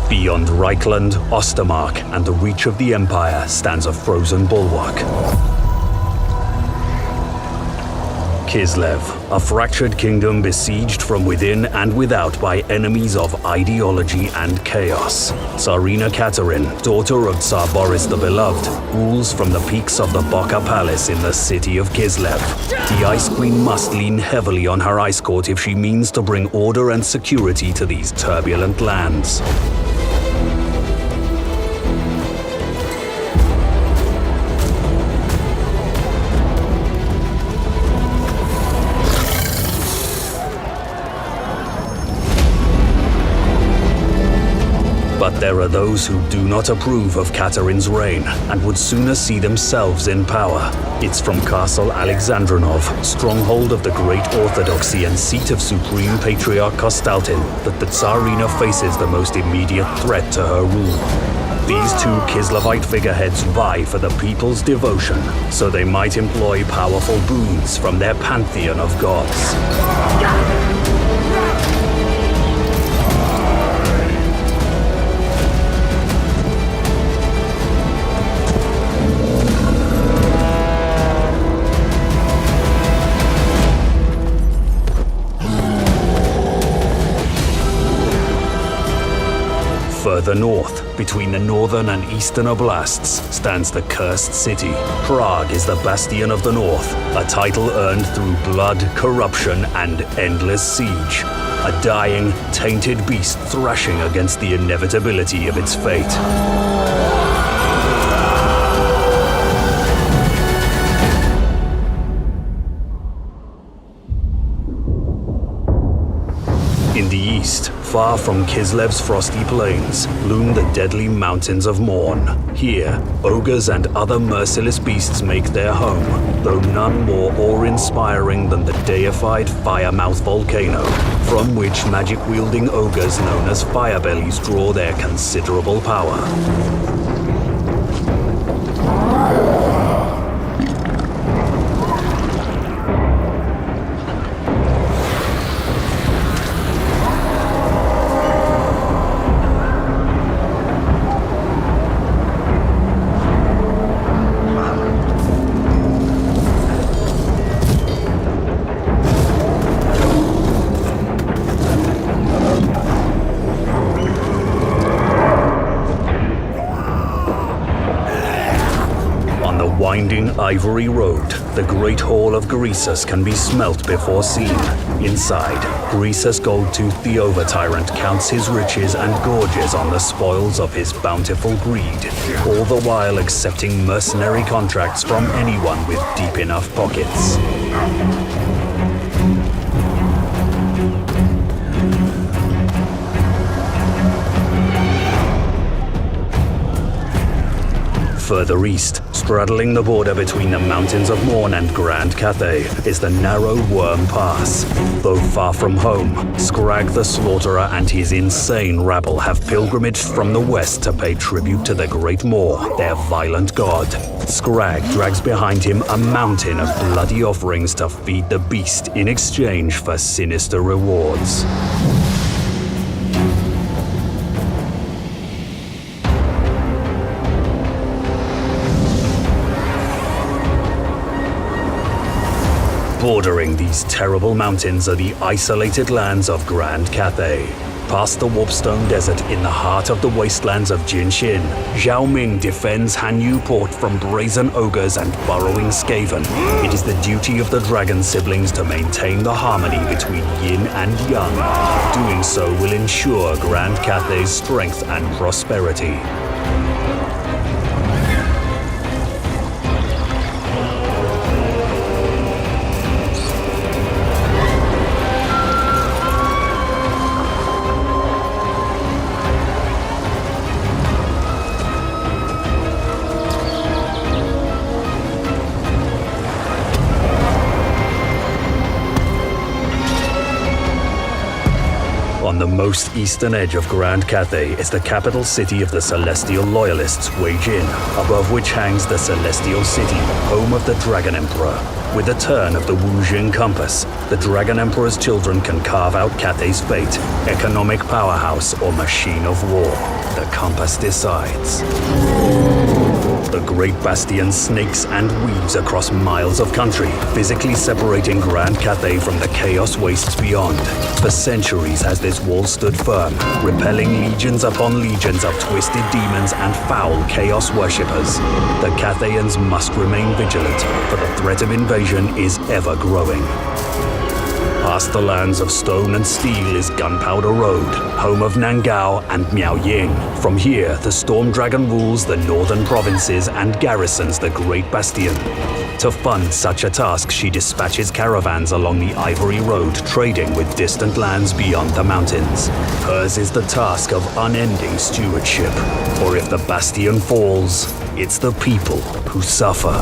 Beyond Reichland, Ostermark, and the reach of the Empire stands a frozen bulwark. Kislev, a fractured kingdom besieged from within and without by enemies of ideology and chaos. Tsarina Katerin, daughter of Tsar Boris the Beloved, rules from the peaks of the Boka Palace in the city of Kislev. The Ice Queen must lean heavily on her ice court if she means to bring order and security to these turbulent lands. But there are those who do not approve of Katerin's reign and would sooner see themselves in power. It's from Castle Alexandrinov, stronghold of the Great Orthodoxy and seat of Supreme Patriarch Kostaltin, that the Tsarina faces the most immediate threat to her rule. These two Kislevite figureheads vie for the people's devotion, so they might employ powerful boons from their pantheon of gods. Further north, between the northern and eastern oblasts, stands the Cursed City. Prague is the bastion of the north, a title earned through blood, corruption, and endless siege. A dying, tainted beast thrashing against the inevitability of its fate. In the east, far from Kislev's frosty plains, loom the deadly mountains of Morn. Here, ogres and other merciless beasts make their home, though none more awe-inspiring than the deified Firemouth volcano, from which magic-wielding ogres known as Firebellies draw their considerable power. Winding ivory road, the Great Hall of Greasus can be smelt before seen. Inside, Greasus Goldtooth the Over-Tyrant counts his riches and gorges on the spoils of his bountiful greed, all the while accepting mercenary contracts from anyone with deep enough pockets. Further east, straddling the border between the mountains of Morn and Grand Cathay, is the narrow Worm Pass. Though far from home, Scrag the Slaughterer and his insane rabble have pilgrimaged from the west to pay tribute to the Great Maw, their violent god. Scrag drags behind him a mountain of bloody offerings to feed the beast in exchange for sinister rewards. Bordering these terrible mountains are the isolated lands of Grand Cathay. Past the Warpstone Desert in the heart of the wastelands of Jinshin, Zhao Ming defends Hanyu Port from brazen ogres and burrowing Skaven. It is the duty of the dragon siblings to maintain the harmony between yin and yang. Doing so will ensure Grand Cathay's strength and prosperity. On the most eastern edge of Grand Cathay is the capital city of the Celestial Loyalists, Wei Jin, above which hangs the Celestial City, home of the Dragon Emperor. With a turn of the Wu Jing compass, the Dragon Emperor's children can carve out Cathay's fate, economic powerhouse or machine of war. The compass decides. The Great Bastion snakes and weaves across miles of country, physically separating Grand Cathay from the chaos wastes beyond. For centuries has this wall stood firm, repelling legions upon legions of twisted demons and foul chaos worshippers. The Cathayans must remain vigilant, for the threat of invasion is ever growing. Past the lands of stone and steel is Gunpowder Road, home of Nangao and Miaoying. From here, the Storm Dragon rules the northern provinces and garrisons the Great Bastion. To fund such a task, she dispatches caravans along the Ivory Road, trading with distant lands beyond the mountains. Hers is the task of unending stewardship, for if the Bastion falls, it's the people who suffer.